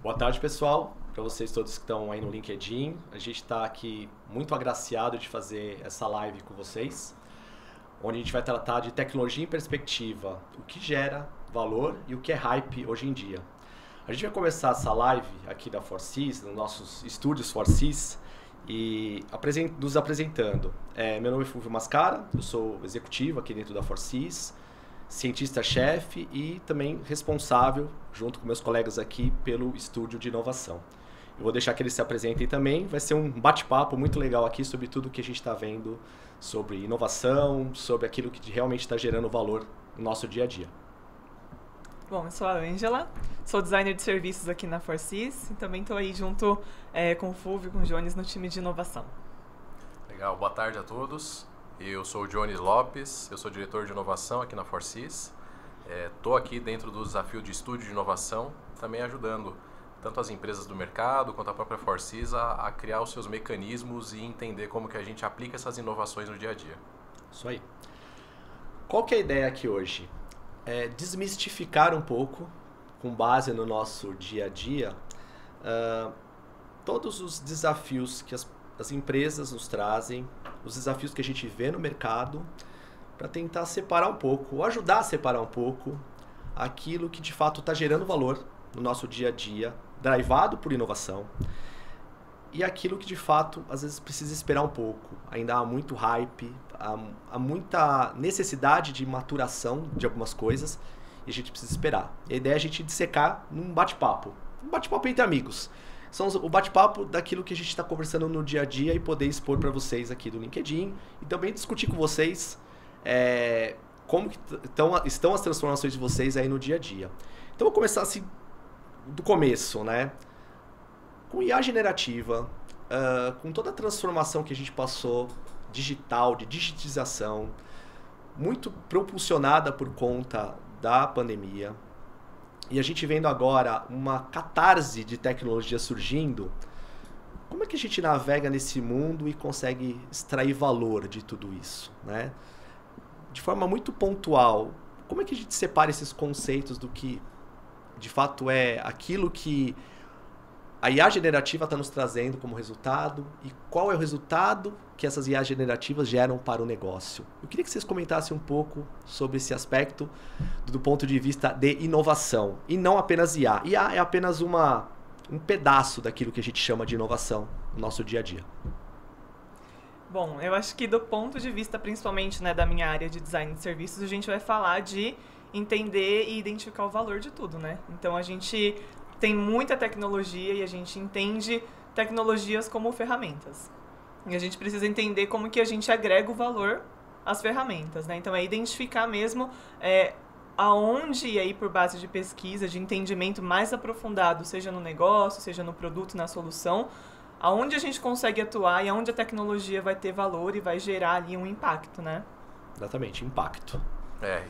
Boa tarde, pessoal. Para vocês todos que estão aí no LinkedIn, a gente está aqui muito agraciado de fazer essa live com vocês, onde a gente vai tratar de tecnologia em perspectiva, o que gera valor e o que é hype hoje em dia. A gente vai começar essa live aqui da ForSys, nos nossos estúdios ForSys, e nos apresentando. Meu nome é Fulvio Mascara, eu sou executivo aqui dentro da ForSys, cientista-chefe e também responsável, junto com meus colegas aqui, pelo estúdio de inovação. Eu vou deixar que eles se apresentem também, vai ser um bate-papo muito legal aqui sobre tudo que a gente está vendo sobre inovação, sobre aquilo que realmente está gerando valor no nosso dia a dia. Bom, eu sou a Ângela, sou designer de serviços aqui na ForSys e também estou aí junto com o Fulvio e com o Jones no time de inovação. Legal, boa tarde a todos. Eu sou o Jones Lopes, eu sou diretor de inovação aqui na ForSys. Estou aqui dentro do desafio de estúdio de inovação, também ajudando tanto as empresas do mercado quanto a própria ForSys a criar os seus mecanismos e entender como que a gente aplica essas inovações no dia a dia. Isso aí. Qual que é a ideia aqui hoje? Desmistificar um pouco, com base no nosso dia a dia, todos os desafios que as empresas nos trazem, os desafios que a gente vê no mercado, para tentar separar um pouco, ou ajudar a separar um pouco aquilo que de fato está gerando valor no nosso dia a dia, drivado por inovação, e aquilo que de fato às vezes precisa esperar um pouco. Ainda há muito hype, há muita necessidade de maturação de algumas coisas e a gente precisa esperar. E a ideia é a gente dissecar num bate-papo, entre amigos. São o bate-papo daquilo que a gente está conversando no dia a dia e poder expor para vocês aqui do LinkedIn e também discutir com vocês como que estão as transformações de vocês aí no dia a dia. Então vou começar assim do começo, né? Com IA generativa, com toda a transformação que a gente passou digital, de digitização, muito propulsionada por conta da pandemia, e a gente vendo agora uma catarse de tecnologia surgindo, como é que a gente navega nesse mundo e consegue extrair valor de tudo isso, né? De forma muito pontual, como é que a gente separa esses conceitos do que de fato é aquilo que a IA generativa está nos trazendo como resultado e qual é o resultado que essas IA generativas geram para o negócio? Eu queria que vocês comentassem um pouco sobre esse aspecto do ponto de vista de inovação e não apenas IA. IA é apenas um pedaço daquilo que a gente chama de inovação no nosso dia a dia. Bom, eu acho que do ponto de vista principalmente, né, da minha área de design de serviços, a gente vai falar de entender e identificar o valor de tudo, né? Então a gente tem muita tecnologia e a gente entende tecnologias como ferramentas. E a gente precisa entender como que a gente agrega o valor às ferramentas, né? Então é identificar mesmo aonde, e aí por base de pesquisa, de entendimento mais aprofundado, seja no negócio, seja no produto, na solução, aonde a gente consegue atuar e aonde a tecnologia vai ter valor e vai gerar ali um impacto, né? Exatamente, impacto.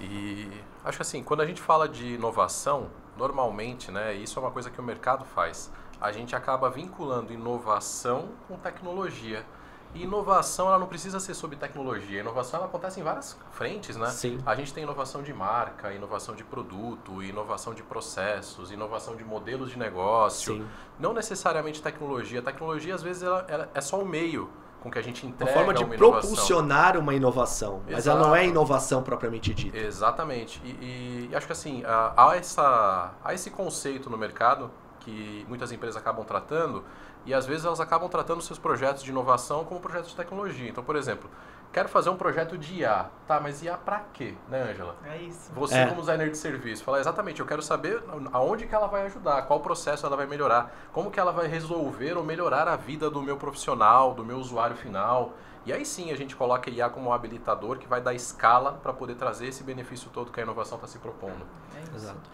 E acho que assim, quando a gente fala de inovação, normalmente, né, isso é uma coisa que o mercado faz. A gente acaba vinculando inovação com tecnologia. E inovação, ela não precisa ser sobre tecnologia. A inovação, ela acontece em várias frentes, né? Sim. A gente tem inovação de marca, inovação de produto, inovação de processos, inovação de modelos de negócio. Sim. Não necessariamente tecnologia. A tecnologia, às vezes, ela é só o meio com que a gente entrega uma forma de propulsionar uma inovação, mas ela não é inovação propriamente dita. Exatamente. E acho que assim, há esse conceito no mercado que muitas empresas acabam tratando e às vezes elas acabam tratando seus projetos de inovação como projetos de tecnologia. Então, por exemplo, quero fazer um projeto de IA. Tá, mas IA pra quê, né, Ângela? É isso. Você como designer de serviço, fala exatamente, eu quero saber aonde que ela vai ajudar, qual processo ela vai melhorar, como que ela vai resolver ou melhorar a vida do meu profissional, do meu usuário final. E aí sim a gente coloca a IA como um habilitador que vai dar escala para poder trazer esse benefício todo que a inovação está se propondo. É isso. Exato.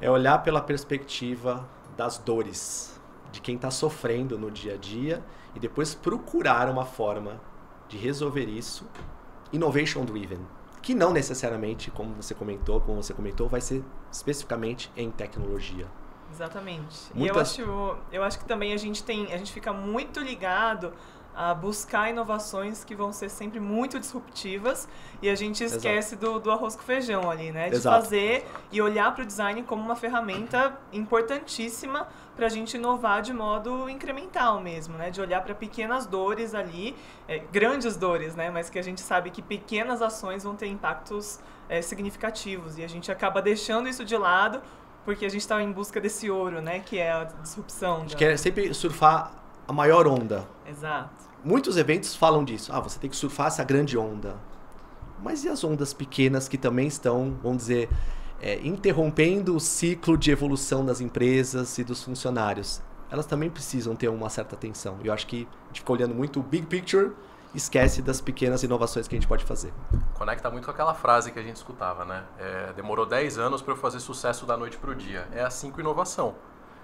É olhar pela perspectiva das dores, de quem está sofrendo no dia a dia e depois procurar uma forma de resolver isso, innovation driven, que não necessariamente, como você comentou, vai ser especificamente em tecnologia. Exatamente. Muitas... E eu acho que também a gente fica muito ligado a buscar inovações que vão ser sempre muito disruptivas e a gente esquece do arroz com feijão ali, né? De fazer e olhar para o design como uma ferramenta importantíssima para a gente inovar de modo incremental mesmo, né? De olhar para pequenas dores ali, grandes dores, né? Mas que a gente sabe que pequenas ações vão ter impactos significativos e a gente acaba deixando isso de lado porque a gente está em busca desse ouro, né? Que é a disrupção. A gente quer sempre surfar a maior onda. Exato. Muitos eventos falam disso. Você tem que surfar essa grande onda. Mas e as ondas pequenas que também estão, vamos dizer, interrompendo o ciclo de evolução das empresas e dos funcionários? Elas também precisam ter uma certa atenção. Eu acho que a gente fica olhando muito o big picture e esquece das pequenas inovações que a gente pode fazer. Conecta muito com aquela frase que a gente escutava, né? Demorou 10 anos para eu fazer sucesso da noite para o dia. É assim com inovação.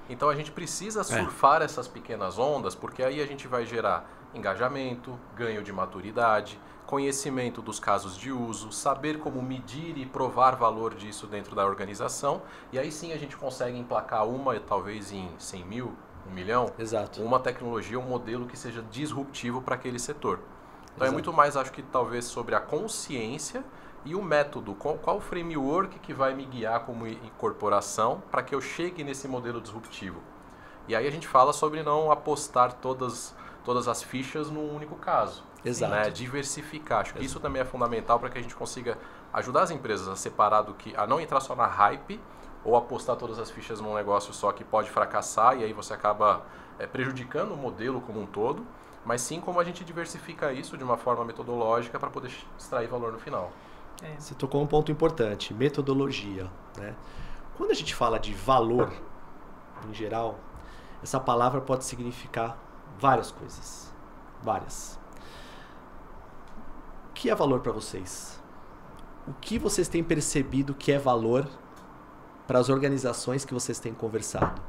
Então a gente precisa surfar essas pequenas ondas, porque aí a gente vai gerar engajamento, ganho de maturidade, conhecimento dos casos de uso, saber como medir e provar valor disso dentro da organização, e aí sim a gente consegue emplacar talvez em 100 mil, 1 milhão, uma tecnologia, um modelo que seja disruptivo para aquele setor. Então é muito mais, acho que talvez sobre a consciência e o método, qual o framework que vai me guiar como incorporação para que eu chegue nesse modelo disruptivo. E aí a gente fala sobre não apostar todas as fichas num único caso. Né? Diversificar. Acho que isso também é fundamental para que a gente consiga ajudar as empresas a separar a não entrar só na hype ou apostar todas as fichas num negócio só que pode fracassar e aí você acaba prejudicando o modelo como um todo, mas sim como a gente diversifica isso de uma forma metodológica para poder extrair valor no final. Você tocou um ponto importante, metodologia. Né? Quando a gente fala de valor, em geral, essa palavra pode significar várias coisas. Várias. O que é valor para vocês? O que vocês têm percebido que é valor para as organizações que vocês têm conversado?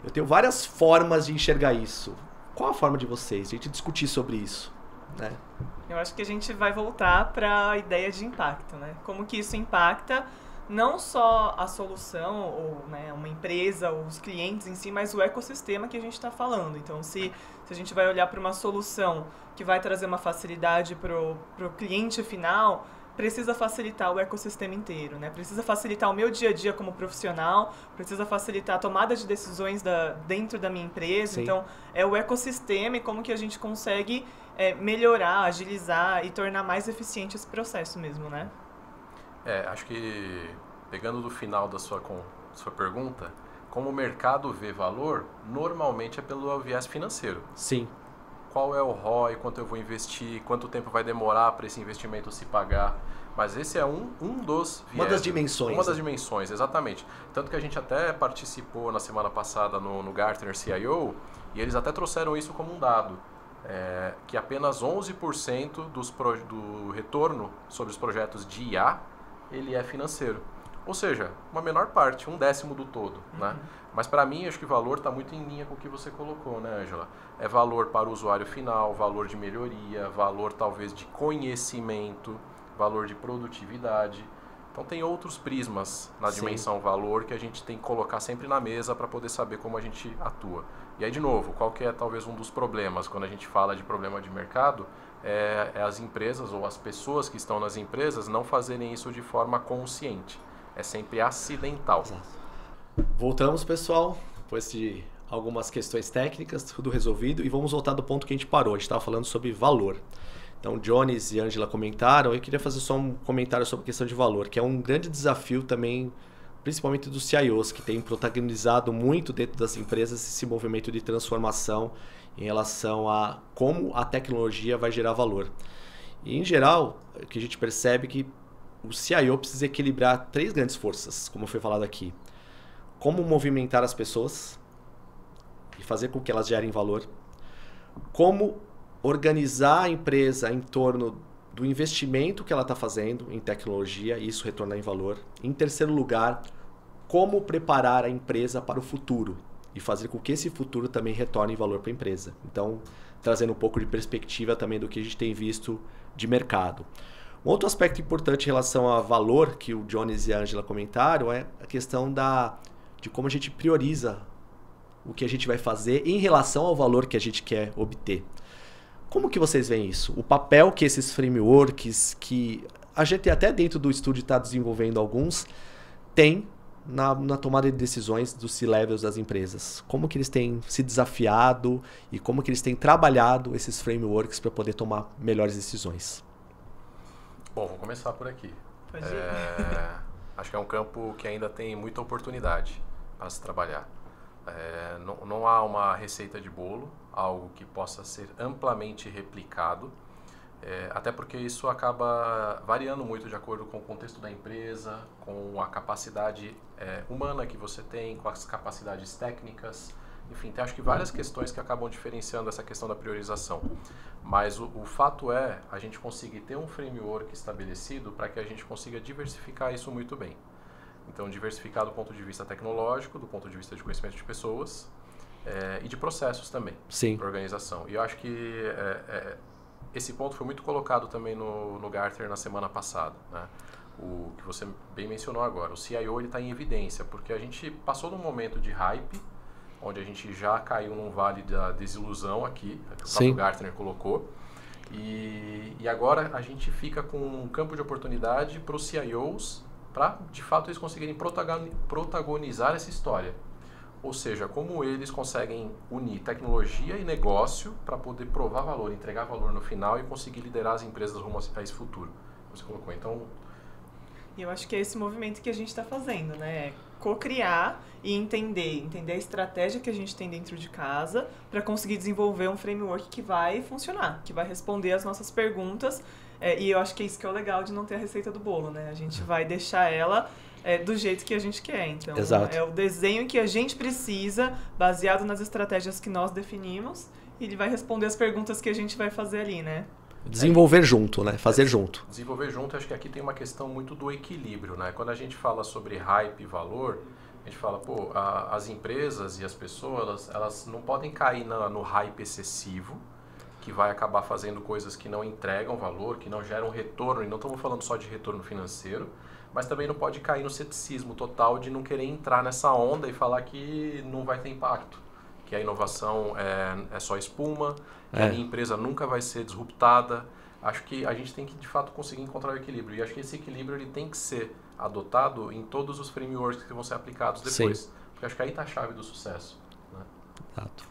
Eu tenho várias formas de enxergar isso. Qual a forma de vocês? A gente discutir sobre isso. Né? Eu acho que a gente vai voltar para a ideia de impacto, né? Como que isso impacta não só a solução ou uma empresa ou os clientes em si, mas o ecossistema que a gente está falando. Então, se a gente vai olhar para uma solução que vai trazer uma facilidade para o cliente final, precisa facilitar o ecossistema inteiro, né? Precisa facilitar o meu dia a dia como profissional, precisa facilitar a tomada de decisões dentro da minha empresa. Sim. Então, é o ecossistema e como que a gente consegue melhorar, agilizar e tornar mais eficiente esse processo mesmo, né? Acho que, pegando do final da sua pergunta, como o mercado vê valor, normalmente é pelo viés financeiro. Sim. Qual é o ROI, quanto eu vou investir, quanto tempo vai demorar para esse investimento se pagar. Mas esse é um dos viés. Uma das dimensões. Uma das dimensões, exatamente. Tanto que a gente até participou na semana passada no Gartner CIO, e eles até trouxeram isso como um dado. Que apenas 11% do retorno sobre os projetos de IA, ele é financeiro. Ou seja, uma menor parte, 1/10 do todo. Né? Mas para mim, acho que o valor está muito em linha com o que você colocou, né, Ângela? É valor para o usuário final, valor de melhoria, valor talvez de conhecimento, valor de produtividade. Então tem outros prismas na dimensão valor que a gente tem que colocar sempre na mesa para poder saber como a gente atua. E aí, de novo, qual que é talvez um dos problemas quando a gente fala de problema de mercado? É as empresas ou as pessoas que estão nas empresas não fazerem isso de forma consciente. É sempre acidental. Exato. Voltamos, pessoal, depois de algumas questões técnicas, tudo resolvido, e vamos voltar do ponto que a gente parou. A gente estava falando sobre valor. Então, Jones e Ângela comentaram, eu queria fazer só um comentário sobre a questão de valor, que é um grande desafio também, principalmente dos CIOs, que têm protagonizado muito dentro das empresas esse movimento de transformação em relação a como a tecnologia vai gerar valor. E, em geral, o que a gente percebe é que o CIO precisa equilibrar 3 grandes forças, como foi falado aqui. Como movimentar as pessoas e fazer com que elas gerem valor. Como organizar a empresa em torno do investimento que ela está fazendo em tecnologia e isso retornar em valor. Em terceiro lugar, como preparar a empresa para o futuro e fazer com que esse futuro também retorne em valor para a empresa. Então, trazendo um pouco de perspectiva também do que a gente tem visto de mercado. Um outro aspecto importante em relação a valor, que o Jones e a Ângela comentaram, é a questão de como a gente prioriza o que a gente vai fazer em relação ao valor que a gente quer obter. Como que vocês veem isso? O papel que esses frameworks, que a gente até dentro do estúdio está desenvolvendo alguns, tem na tomada de decisões dos C-levels das empresas. Como que eles têm se desafiado e como que eles têm trabalhado esses frameworks para poder tomar melhores decisões? Bom, vou começar por aqui. Pode ir. Acho que é um campo que ainda tem muita oportunidade para se trabalhar. Não há uma receita de bolo, algo que possa ser amplamente replicado, até porque isso acaba variando muito de acordo com o contexto da empresa, com a capacidade humana que você tem, com as capacidades técnicas. Enfim, tem acho que várias questões que acabam diferenciando essa questão da priorização. Mas o fato é a gente conseguir ter um framework estabelecido para que a gente consiga diversificar isso muito bem. Então, diversificar do ponto de vista tecnológico, do ponto de vista de conhecimento de pessoas e de processos também, para organização. E eu acho que esse ponto foi muito colocado também no Gartner na semana passada, né? O que você bem mencionou agora. O CIO está em evidência, porque a gente passou num momento de hype, onde a gente já caiu num vale da desilusão aqui, que o próprio Gartner colocou, e agora a gente fica com um campo de oportunidade para os CIOs, para de fato eles conseguirem protagonizar essa história. Ou seja, como eles conseguem unir tecnologia e negócio para poder provar valor, entregar valor no final e conseguir liderar as empresas rumo a esse futuro. Você colocou, então... E eu acho que é esse movimento que a gente está fazendo, né? Co-criar e entender a estratégia que a gente tem dentro de casa para conseguir desenvolver um framework que vai funcionar, que vai responder as nossas perguntas. E eu acho que é isso que é o legal de não ter a receita do bolo, né? A gente vai deixar ela do jeito que a gente quer. Então, exato, é o desenho que a gente precisa, baseado nas estratégias que nós definimos, e ele vai responder as perguntas que a gente vai fazer ali, né? Desenvolver junto, né? Fazer junto. Desenvolver junto, acho que aqui tem uma questão muito do equilíbrio, né? Quando a gente fala sobre hype e valor, a gente fala, pô, as empresas e as pessoas, elas não podem cair no hype excessivo, que vai acabar fazendo coisas que não entregam valor, que não geram retorno, e não estamos falando só de retorno financeiro, mas também não pode cair no ceticismo total de não querer entrar nessa onda e falar que não vai ter impacto, que a inovação é só espuma, que a minha empresa nunca vai ser disruptada. Acho que a gente tem que, de fato, conseguir encontrar o equilíbrio. E acho que esse equilíbrio ele tem que ser adotado em todos os frameworks que vão ser aplicados depois. Sim. Porque acho que aí está a chave do sucesso, né? Exato.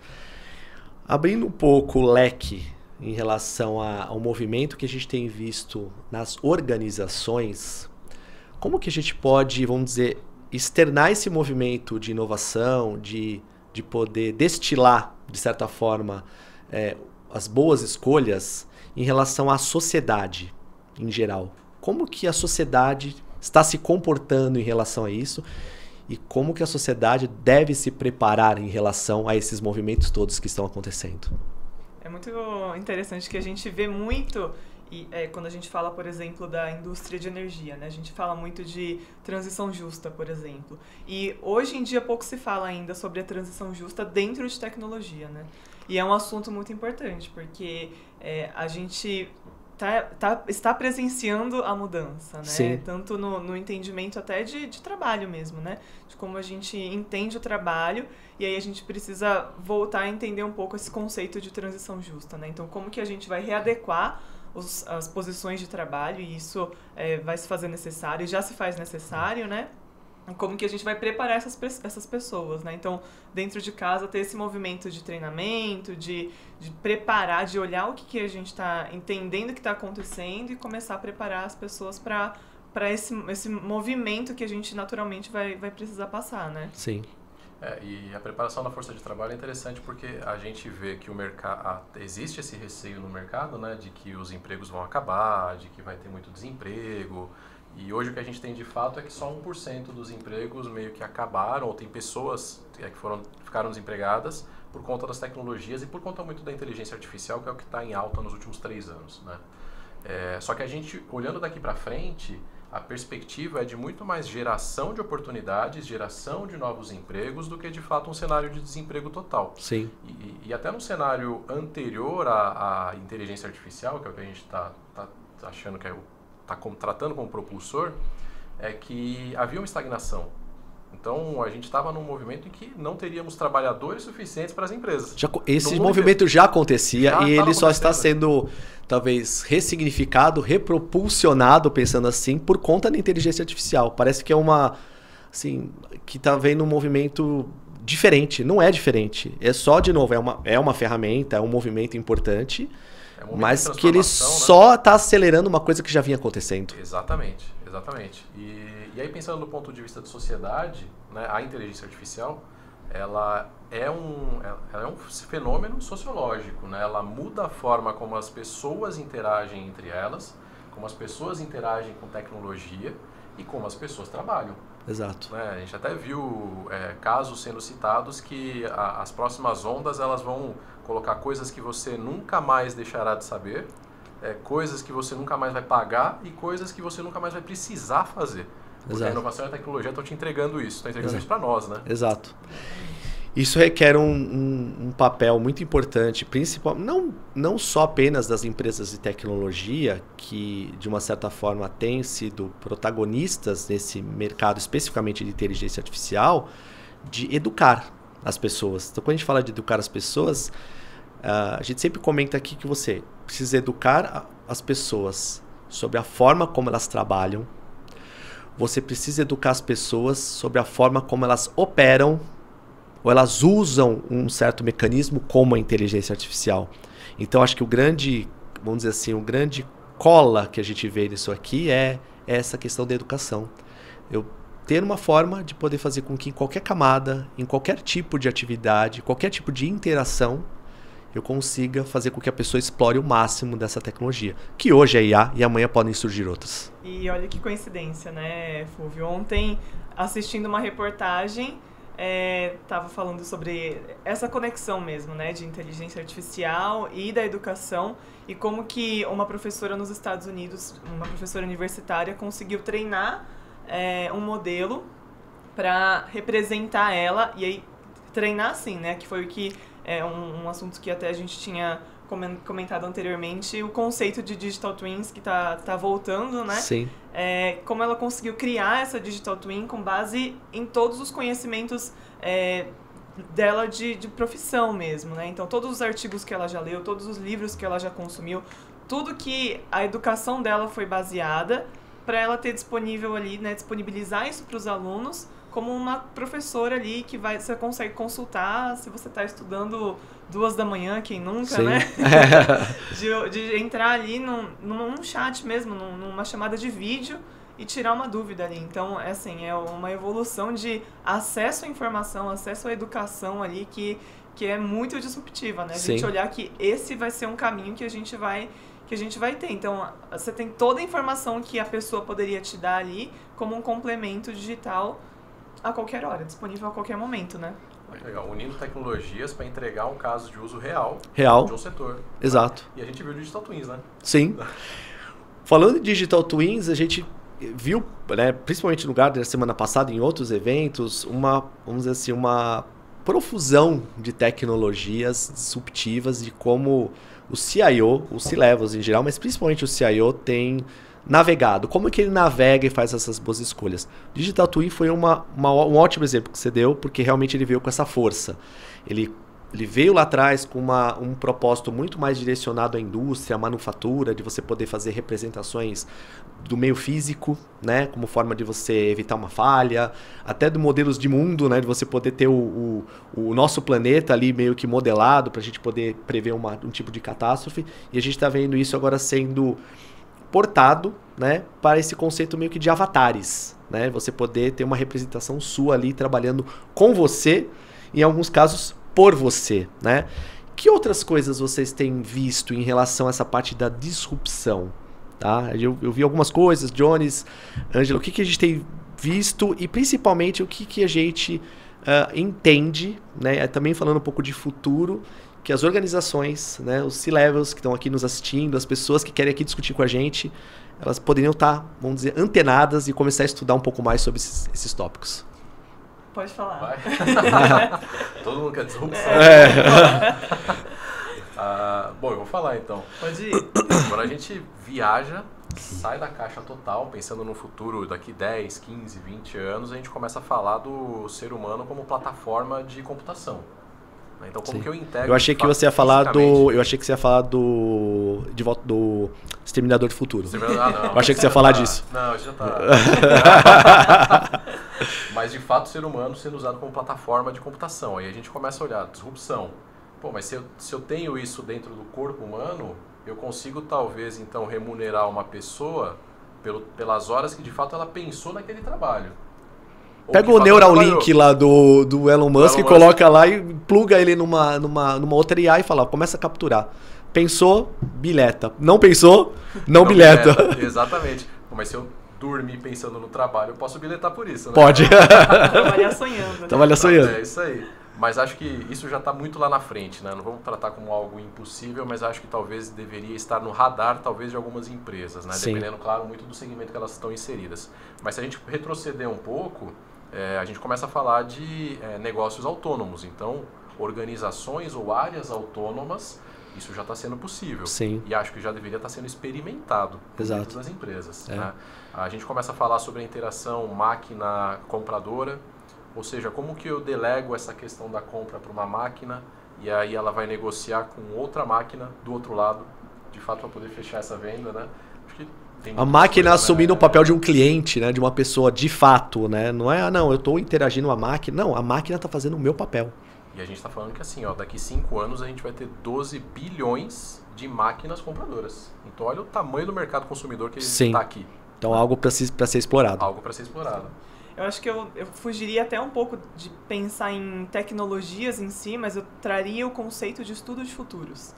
Abrindo um pouco o leque em relação ao movimento que a gente tem visto nas organizações, como que a gente pode, vamos dizer, externar esse movimento de inovação, de poder destilar, de certa forma, as boas escolhas em relação à sociedade em geral? Como que a sociedade está se comportando em relação a isso e como que a sociedade deve se preparar em relação a esses movimentos todos que estão acontecendo? É muito interessante que a gente vê muito, quando a gente fala, por exemplo, da indústria de energia, né? A gente fala muito de transição justa, por exemplo. E hoje em dia pouco se fala ainda sobre a transição justa dentro de tecnologia, né? E é um assunto muito importante, porque a gente está presenciando a mudança, né? Sim. Tanto no entendimento até de trabalho mesmo, né? De como a gente entende o trabalho, e aí a gente precisa voltar a entender um pouco esse conceito de transição justa, né? Então, como que a gente vai readequar as posições de trabalho, e isso vai se fazer necessário, já se faz necessário, né? Como que a gente vai preparar essas pessoas, né? Então, dentro de casa, ter esse movimento de treinamento, de preparar, de olhar o que a gente está entendendo que está acontecendo e começar a preparar as pessoas para esse movimento que a gente naturalmente vai precisar passar, né? Sim. E a preparação da força de trabalho é interessante porque a gente vê que o mercado existe esse receio no mercado, né, de que os empregos vão acabar, de que vai ter muito desemprego. E hoje o que a gente tem de fato é que só 1% dos empregos meio que acabaram, ou tem pessoas que ficaram desempregadas por conta das tecnologias e por conta muito da inteligência artificial, que é o que está em alta nos últimos 3 anos, né? Só que a gente, olhando daqui para frente, a perspectiva é de muito mais geração de oportunidades, geração de novos empregos, do que de fato um cenário de desemprego total. Sim. E até no cenário anterior à inteligência artificial, que é o que a gente está achando que está tratando como propulsor, é que havia uma estagnação Então, a gente estava num movimento em que não teríamos trabalhadores suficientes para as empresas. Esse movimento já acontecia e ele só está acontecendo. sendo, talvez, ressignificado, repropulsionado, pensando assim, por conta da inteligência artificial. Parece que é assim, que está vendo um movimento diferente. Não é diferente. É só, de novo, é uma ferramenta, é um movimento importante, mas que ele só está acelerando uma coisa que já vinha acontecendo. Exatamente. E aí, pensando do ponto de vista de sociedade, né, a inteligência artificial, ela é um fenômeno sociológico, né? Ela muda a forma como as pessoas interagem entre elas, como as pessoas interagem com tecnologia e como as pessoas trabalham. Exato. Né? A gente até viu casos sendo citados que as próximas ondas elas vão colocar coisas que você nunca mais deixará de saber, coisas que você nunca mais vai pagar e coisas que você nunca mais vai precisar fazer. Porque Exato. a inovação e a tecnologia estão te entregando isso, estão entregando isso para nós, né? Exato. Isso requer um papel muito importante, não só apenas das empresas de tecnologia, que de uma certa forma têm sido protagonistas nesse mercado, especificamente de inteligência artificial, de educar as pessoas. Então, quando a gente fala de educar as pessoas, a gente sempre comenta aqui que você precisa educar as pessoas sobre a forma como elas trabalham, você precisa educar as pessoas sobre a forma como elas operam ou elas usam um certo mecanismo como a inteligência artificial. Então, acho que vamos dizer assim, o grande cola que a gente vê nisso aqui é essa questão da educação. Eu ter uma forma de poder fazer com que em qualquer camada, em qualquer tipo de atividade, qualquer tipo de interação, eu consiga fazer com que a pessoa explore o máximo dessa tecnologia, que hoje é IA e amanhã podem surgir outras. E olha que coincidência, né, Fulvio? Ontem, assistindo uma reportagem, estava falando sobre essa conexão mesmo, né, de inteligência artificial e da educação, e como que uma professora nos Estados Unidos, uma professora universitária, conseguiu treinar um modelo para representar ela, e aí treinar assim, né, que foi o que um assunto que até a gente tinha comentado anteriormente, o conceito de Digital Twins que tá voltando, né? Sim. Como ela conseguiu criar essa Digital Twin com base em todos os conhecimentos dela de profissão mesmo, né? Então, todos os artigos que ela já leu, todos os livros que ela já consumiu, tudo que a educação dela foi baseada para ela ter disponível ali, né? Disponibilizar isso para os alunos como uma professora ali que você consegue consultar se você está estudando 2 da manhã, quem nunca, Sim. né? de entrar ali num chat mesmo, numa chamada de vídeo e tirar uma dúvida ali. Então, é uma evolução de acesso à informação, acesso à educação ali que é muito disruptiva, né? A gente olhar que esse vai ser um caminho que a gente vai ter. Então, você tem toda a informação que a pessoa poderia te dar ali como um complemento digital a qualquer hora, disponível a qualquer momento, né? Legal, unindo tecnologias para entregar um caso de uso real de um setor. Exato. Né? E a gente viu Digital Twins, né? Sim. Falando de Digital Twins, a gente viu, né, principalmente no Gartner semana passada, em outros eventos, vamos dizer assim, uma profusão de tecnologias disruptivas de como o CIO, o C-Levels em geral, mas principalmente o CIO tem navegado. Como é que ele navega e faz essas boas escolhas? Digital Twin foi um ótimo exemplo que você deu, porque realmente ele veio com essa força. Ele veio lá atrás com um propósito muito mais direcionado à indústria, à manufatura, de você poder fazer representações do meio físico, né, como forma de você evitar uma falha, até de modelos de mundo, né, de você poder ter o nosso planeta ali meio que modelado para a gente poder prever um tipo de catástrofe. E a gente está vendo isso agora sendo portado, né, para esse conceito meio que de avatares, né, você poder ter uma representação sua ali trabalhando com você, em alguns casos por você, né? Que outras coisas vocês têm visto em relação a essa parte da disrupção? Tá? Eu vi algumas coisas, Jones, Ângelo, o que a gente tem visto e principalmente o que a gente entende, né? Também falando um pouco de futuro, que as organizações, né, os C-Levels que estão aqui nos assistindo, as pessoas que querem aqui discutir com a gente, elas poderiam estar, vamos dizer, antenadas e começar a estudar um pouco mais sobre esses tópicos. Pode falar. Vai. Todo mundo quer disrupção. Bom, eu vou falar então. Pode ir. Quando a gente viaja, sai da caixa total, pensando no futuro, daqui 10, 15, 20 anos, a gente começa a falar do ser humano como plataforma de computação. Então, como que eu integro... Eu achei que você ia falar do... Eu achei que você ia falar do... De volta do Exterminador do Futuro. Ah, não. Eu achei que você ia falar disso. Não, isso já tá... Mas, de fato, o ser humano sendo usado como plataforma de computação. Aí a gente começa a olhar, disrupção. Pô, mas se eu tenho isso dentro do corpo humano, eu consigo, talvez, então, remunerar uma pessoa pelas horas que, de fato, ela pensou naquele trabalho. Pega o Neuralink lá do Elon Musk e coloca lá e pluga ele numa outra IA e fala, começa a capturar. Pensou, bilheta. Não pensou, não bilheta. Exatamente. Mas se eu dormir pensando no trabalho, eu posso bilhetar por isso, né? Pode. Trabalhar sonhando. Né? Trabalhar sonhando. É isso aí. Mas acho que isso já está muito lá na frente, né? Não vamos tratar como algo impossível, mas acho que talvez deveria estar no radar, talvez, de algumas empresas, né? Sim. Dependendo, claro, muito do segmento que elas estão inseridas. Mas se a gente retroceder um pouco... a gente começa a falar de negócios autônomos. Então, organizações ou áreas autônomas, isso já está sendo possível. Sim. E acho que já deveria estar sendo experimentado dentro das empresas. Né? A gente começa a falar sobre a interação máquina-compradora, ou seja, como que eu delego essa questão da compra para uma máquina e aí ela vai negociar com outra máquina do outro lado, de fato, para poder fechar essa venda, né? Acho que a máquina assumindo o papel de um cliente, né, de uma pessoa de fato, né? Não é, não, eu estou interagindo com a máquina. Não, a máquina está fazendo o meu papel. E a gente está falando que assim, ó, daqui 5 anos a gente vai ter 12 bilhões de máquinas compradoras. Então olha o tamanho do mercado consumidor que está aqui. Então algo para ser explorado. Algo para ser explorado. Eu acho que eu fugiria até um pouco de pensar em tecnologias em si, mas eu traria o conceito de estudo de futuros.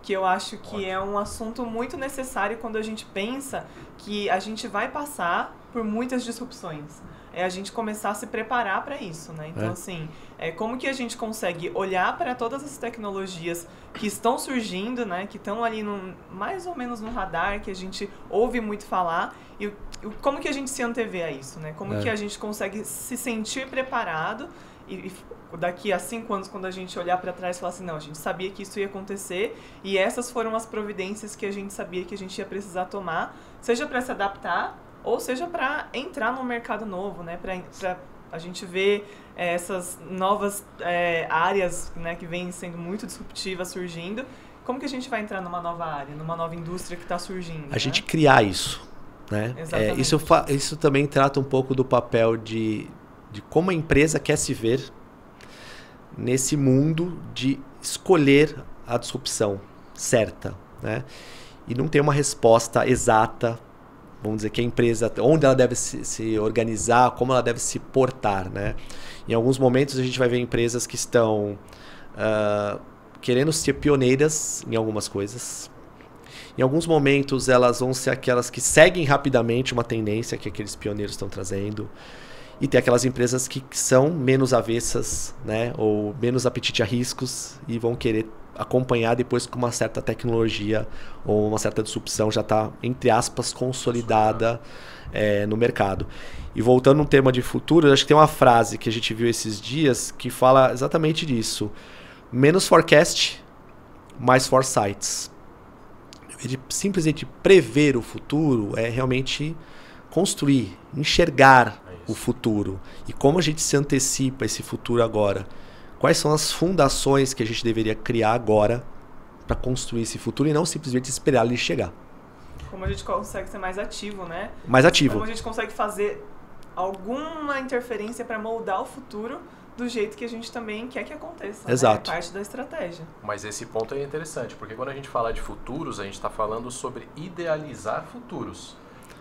Que eu acho que é um assunto muito necessário quando a gente pensa que a gente vai passar por muitas disrupções. É a gente começar a se preparar para isso, né? Então, assim, como que a gente consegue olhar para todas as tecnologias que estão surgindo, né? Que estão ali mais ou menos no radar, que a gente ouve muito falar, e como que a gente se antevê a isso, né? Como que a gente consegue se sentir preparado e daqui a 5 anos, quando a gente olhar para trás e falar assim, não, a gente sabia que isso ia acontecer e essas foram as providências que a gente sabia que a gente ia precisar tomar, seja para se adaptar ou seja para entrar num mercado novo, né? Para a gente ver essas novas áreas, né, que vêm sendo muito disruptivas surgindo. Como que a gente vai entrar numa nova área, numa nova indústria que está surgindo? A gente criar isso, né? Isso também trata um pouco do papel de como a empresa quer se ver nesse mundo de escolher a disrupção certa, né? E não tem uma resposta exata, vamos dizer, que a empresa, onde ela deve se organizar, como ela deve se portar, né? Em alguns momentos a gente vai ver empresas que estão querendo ser pioneiras em algumas coisas. Em alguns momentos elas vão ser aquelas que seguem rapidamente uma tendência que aqueles pioneiros estão trazendo. E tem aquelas empresas que são menos avessas, né, ou menos apetite a riscos e vão querer acompanhar depois com uma certa tecnologia ou uma certa disrupção já está, entre aspas, consolidada no mercado. E voltando no tema de futuro, acho que tem uma frase que a gente viu esses dias que fala exatamente disso. Menos forecast, mais foresights. De simplesmente prever o futuro é realmente construir, enxergar o futuro. E como a gente se antecipa esse futuro agora? Quais são as fundações que a gente deveria criar agora para construir esse futuro e não simplesmente esperar ele chegar? Como a gente consegue ser mais ativo, né? Mais ativo. Como a gente consegue fazer alguma interferência para moldar o futuro do jeito que a gente também quer que aconteça. Exato. Né? É parte da estratégia. Mas esse ponto é interessante, porque quando a gente fala de futuros, a gente está falando sobre idealizar futuros.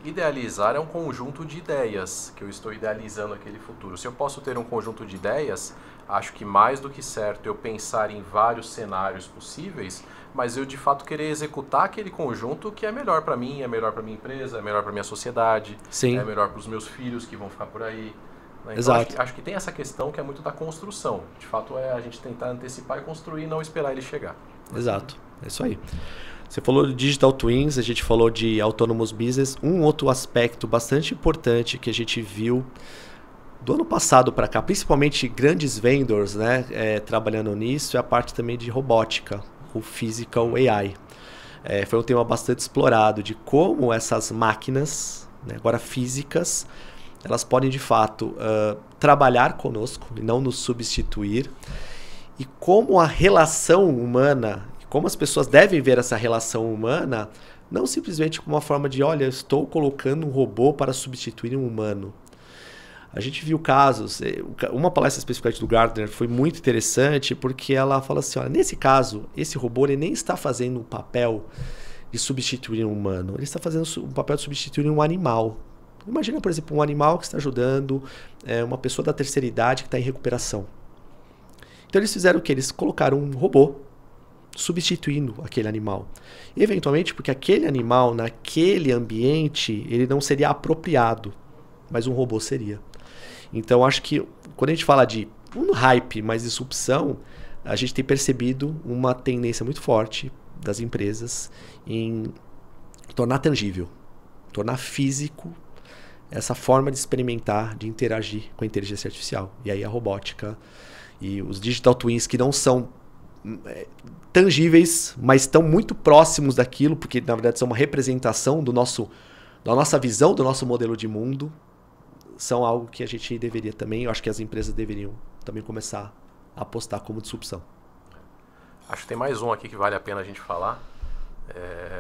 Idealizar é um conjunto de ideias, que eu estou idealizando aquele futuro. Se eu posso ter um conjunto de ideias, acho que mais do que certo eu pensar em vários cenários possíveis, mas eu de fato querer executar aquele conjunto que é melhor para mim, é melhor para minha empresa, é melhor para minha sociedade, é melhor para os meus filhos que vão ficar por aí. Né? Então, exato. Acho que tem essa questão que é muito da construção. De fato é a gente tentar antecipar e construir e não esperar ele chegar. Exato, é isso aí. Você falou de Digital Twins, a gente falou de Autonomous Business. Um outro aspecto bastante importante que a gente viu do ano passado para cá, principalmente grandes vendors, né, trabalhando nisso, é a parte também de robótica, o Physical AI. foi um tema bastante explorado de como essas máquinas, né, agora físicas, elas podem de fato trabalhar conosco e não nos substituir, e como a relação humana, como as pessoas devem ver essa relação humana, não simplesmente como uma forma de, olha, eu estou colocando um robô para substituir um humano. A gente viu casos, uma palestra especificamente do Gartner foi muito interessante, porque ela fala assim, olha, nesse caso, esse robô ele nem está fazendo um papel de substituir um humano, ele está fazendo um papel de substituir um animal. Imagina, por exemplo, um animal que está ajudando uma pessoa da terceira idade que está em recuperação. Então eles fizeram o quê? Eles colocaram um robô substituindo aquele animal. E, eventualmente, porque aquele animal, naquele ambiente, ele não seria apropriado, mas um robô seria. Então, acho que quando a gente fala de um hype mais disrupção, a gente tem percebido uma tendência muito forte das empresas em tornar tangível, tornar físico essa forma de experimentar, de interagir com a inteligência artificial. E aí a robótica e os digital twins que não são tangíveis, mas estão muito próximos daquilo, porque na verdade são uma representação da nossa visão, do nosso modelo de mundo, são algo que a gente deveria também, eu acho que as empresas deveriam também começar a apostar como disrupção. Acho que tem mais um aqui que vale a pena a gente falar.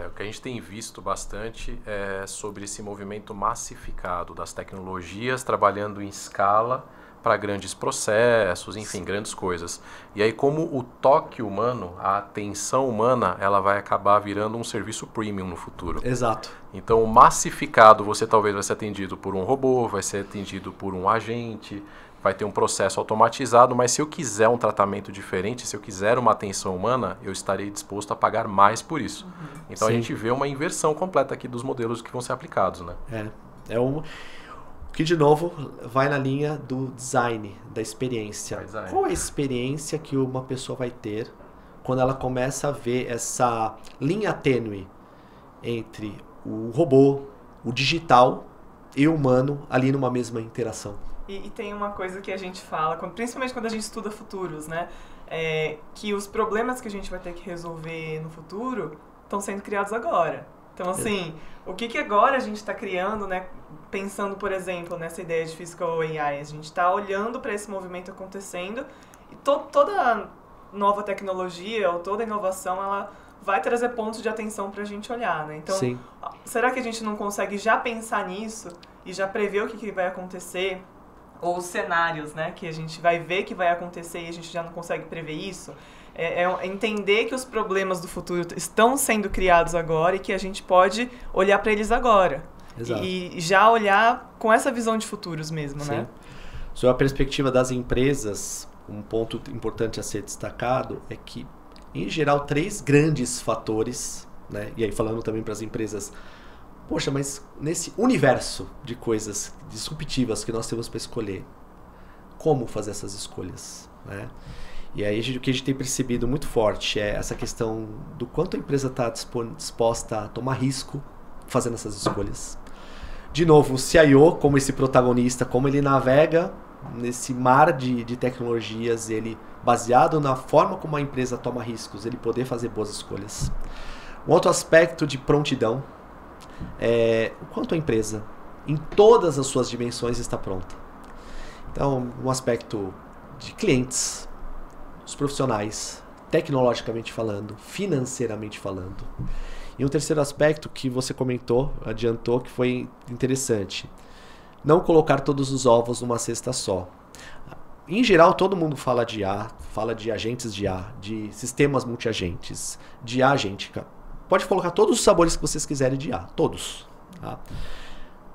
O que a gente tem visto bastante é sobre esse movimento massificado das tecnologias trabalhando em escala para grandes processos, enfim, grandes coisas. E aí como o toque humano, a atenção humana, ela vai acabar virando um serviço premium no futuro. Exato. Então, massificado, você talvez vai ser atendido por um robô, vai ser atendido por um agente, vai ter um processo automatizado, mas se eu quiser um tratamento diferente, se eu quiser uma atenção humana, eu estarei disposto a pagar mais por isso. Então, Sim. A gente vê uma inversão completa aqui dos modelos que vão ser aplicados, né? Que, de novo, vai na linha do design, da experiência. Design. Qual é a experiência que uma pessoa vai ter quando ela começa a ver essa linha tênue entre o robô, o digital e o humano ali numa mesma interação? E tem uma coisa que a gente fala, principalmente quando a gente estuda futuros, né? Que os problemas que a gente vai ter que resolver no futuro estão sendo criados agora. Então, assim, o que agora a gente está criando, né? Pensando, por exemplo, nessa ideia de Physical AI, a gente está olhando para esse movimento acontecendo e toda nova tecnologia ou toda inovação, ela vai trazer pontos de atenção para a gente olhar, né? Então, Sim. Será que a gente não consegue já pensar nisso e já prever o que vai acontecer? Ou os cenários, né? Que a gente vai ver que vai acontecer e a gente já não consegue prever isso? Entender que os problemas do futuro estão sendo criados agora e que a gente pode olhar para eles agora. Exato. E já olhar com essa visão de futuros mesmo, Sim. né? Sobre a perspectiva das empresas, um ponto importante a ser destacado é que, em geral, 3 grandes fatores, né? E aí falando também para as empresas, poxa, mas nesse universo de coisas disruptivas que nós temos para escolher, como fazer essas escolhas, né? E aí o que a gente tem percebido muito forte é essa questão do quanto a empresa está disposta a tomar risco fazendo essas escolhas. De novo, o CIO como esse protagonista, como ele navega nesse mar de tecnologias, ele baseado na forma como a empresa toma riscos, ele poder fazer boas escolhas. Um outro aspecto de prontidão é o quanto a empresa, em todas as suas dimensões, está pronta. Então, um aspecto de clientes, os profissionais, tecnologicamente falando, financeiramente falando. E um terceiro aspecto que você comentou, adiantou, que foi interessante. Não colocar todos os ovos numa cesta só. Em geral, todo mundo fala de IA, fala de agentes de IA, de sistemas multiagentes, de IA agêntica. Pode colocar todos os sabores que vocês quiserem de IA, todos. Tá?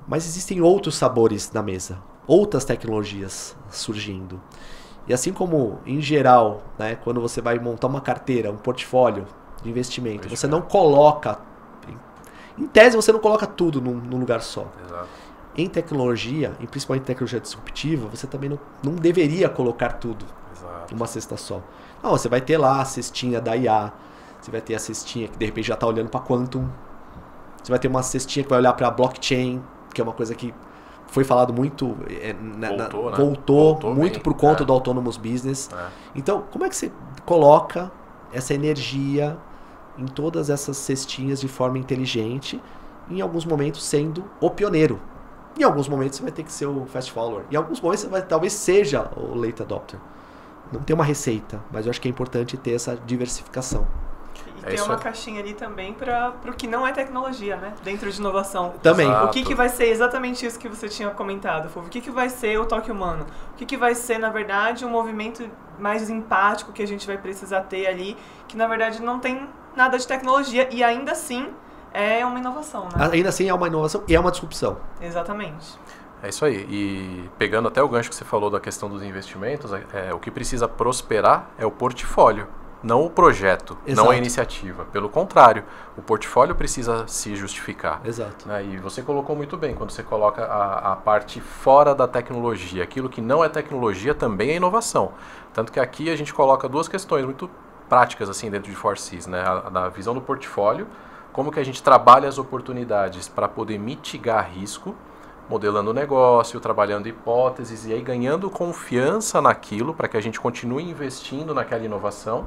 Mas existem outros sabores na mesa, outras tecnologias surgindo. E assim como, em geral, né, quando você vai montar uma carteira, um portfólio de investimento, você não coloca, em tese você não coloca tudo num lugar só. Exato. Em tecnologia, e principalmente em tecnologia disruptiva, você também não deveria colocar tudo numa cesta só. Não, você vai ter lá a cestinha da IA, você vai ter a cestinha que de repente já está olhando para Quantum, você vai ter uma cestinha que vai olhar para blockchain, que é uma coisa que foi falado muito, voltou muito por conta do Autonomous Business. Então, como é que você coloca essa energia em todas essas cestinhas de forma inteligente, em alguns momentos sendo o pioneiro. Em alguns momentos você vai ter que ser o fast follower. Em alguns momentos você talvez seja o late adopter. Não tem uma receita, mas eu acho que é importante ter essa diversificação. E tem uma caixinha ali também para o que não é tecnologia, né? Dentro de inovação. Também. O que vai ser exatamente isso que você tinha comentado, Fulvio? O que vai ser o toque humano? O que vai ser, na verdade, um movimento mais empático que a gente vai precisar ter ali, que na verdade não tem nada de tecnologia e ainda assim é uma inovação, né? Ainda assim é uma inovação e é uma disrupção. Exatamente. É isso aí. E pegando até o gancho que você falou da questão dos investimentos, o que precisa prosperar é o portfólio, não o projeto, Exato. não a iniciativa. Pelo contrário, o portfólio precisa se justificar. Exato. Né? E você colocou muito bem, quando você coloca a parte fora da tecnologia, aquilo que não é tecnologia também é inovação. Tanto que aqui a gente coloca duas questões muito práticas assim dentro de 4Cs, né? A visão do portfólio, como que a gente trabalha as oportunidades para poder mitigar risco, modelando o negócio, trabalhando hipóteses e aí ganhando confiança naquilo para que a gente continue investindo naquela inovação